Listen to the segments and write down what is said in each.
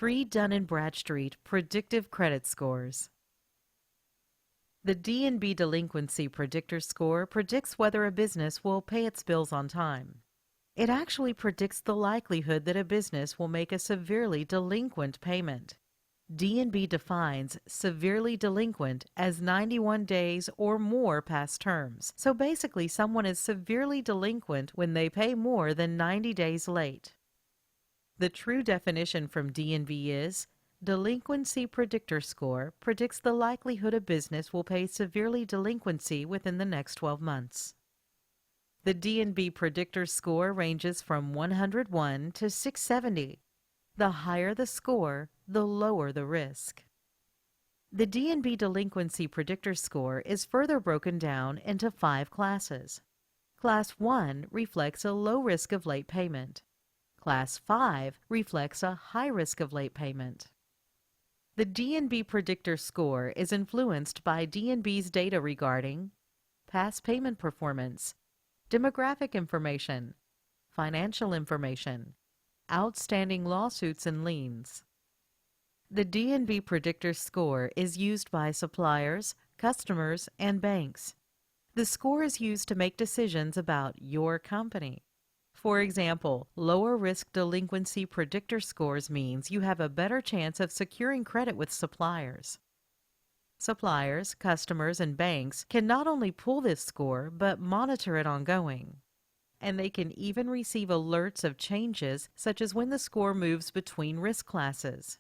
Free Dun& Bradstreet Predictive Credit Scores. The D&B Delinquency Predictor Score predicts whether a business will pay its bills on time. It actually predicts the likelihood that a business will make a severely delinquent payment. D&B defines severely delinquent as 91 days or more past terms. So basically, someone is severely delinquent when they pay more than 90 days late. The true definition from D&B is Delinquency Predictor Score predicts the likelihood a business will pay severely delinquency within the next 12 months. The D&B Predictor Score ranges from 101 to 670. The higher the score, the lower the risk. The D&B Delinquency Predictor Score is further broken down into 5 classes. Class 1 reflects a low risk of late payment. Class 5 reflects a high risk of late payment. The D&B Predictor Score is influenced by D&B's data regarding past payment performance, demographic information, financial information, outstanding lawsuits and liens. The D&B Predictor Score is used by suppliers, customers, and banks. The score is used to make decisions about your company. For example, lower risk delinquency predictor scores means you have a better chance of securing credit with suppliers. Suppliers, customers, and banks can not only pull this score but monitor it ongoing. And they can even receive alerts of changes, such as when the score moves between risk classes.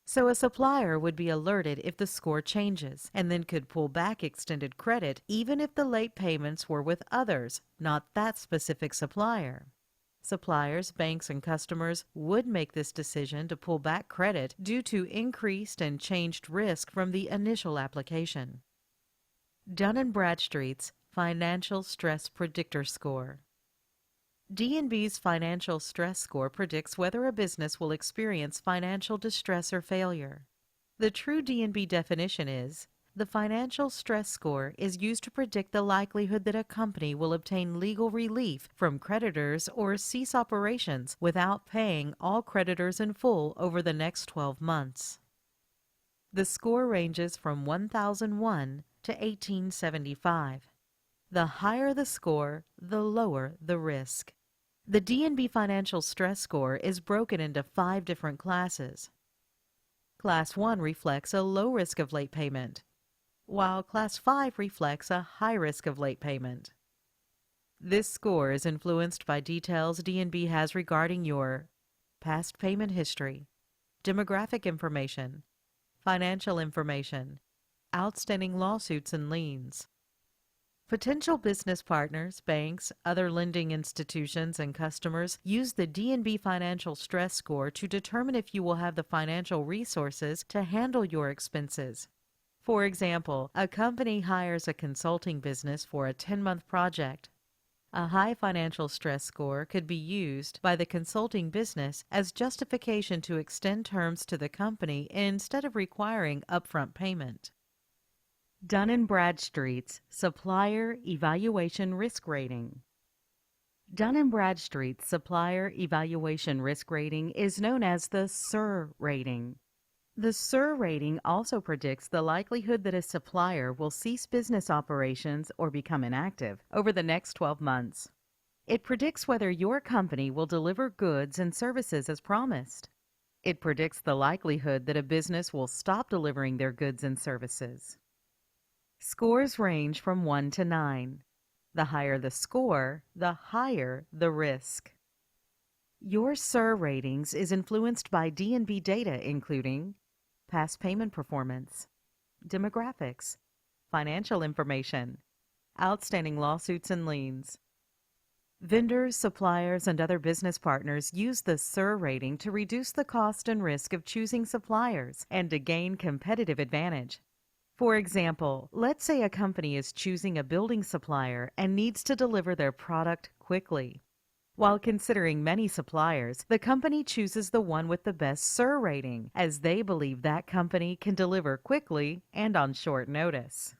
So a supplier would be alerted if the score changes, and then could pull back extended credit even if the late payments were with others, not that specific supplier. Suppliers, banks, and customers would make this decision to pull back credit due to increased and changed risk from the initial application. Dun & Bradstreet's Financial Stress Predictor Score. D&B's Financial Stress Score predicts whether a business will experience financial distress or failure. The true D&B definition is, the Financial Stress Score is used to predict the likelihood that a company will obtain legal relief from creditors or cease operations without paying all creditors in full over the next 12 months. The score ranges from 1001 to 1875. The higher the score, the lower the risk. The D&B Financial Stress Score is broken into 5 different classes. Class 1 reflects a low risk of late payment, while Class 5 reflects a high risk of late payment. This score is influenced by details D&B has regarding your past payment history, demographic information, financial information, outstanding lawsuits and liens. Potential business partners, banks, other lending institutions, and customers use the D&B Financial Stress Score to determine if you will have the financial resources to handle your expenses. For example, a company hires a consulting business for a 10-month project. A high financial stress score could be used by the consulting business as justification to extend terms to the company instead of requiring upfront payment. Dun & Bradstreet's Supplier Evaluation Risk Rating. Dun & Bradstreet's Supplier Evaluation Risk Rating is known as the SIR rating. The SIR rating also predicts the likelihood that a supplier will cease business operations or become inactive over the next 12 months. It predicts whether your company will deliver goods and services as promised. It predicts the likelihood that a business will stop delivering their goods and services. Scores range from 1 to 9. The higher the score, the higher the risk. Your SIR ratings is influenced by D&B data including past payment performance, demographics, financial information, outstanding lawsuits and liens. Vendors, suppliers, and other business partners use the SIR rating to reduce the cost and risk of choosing suppliers and to gain competitive advantage. For example, let's say a company is choosing a building supplier and needs to deliver their product quickly. While considering many suppliers, the company chooses the one with the best SIR rating, as they believe that company can deliver quickly and on short notice.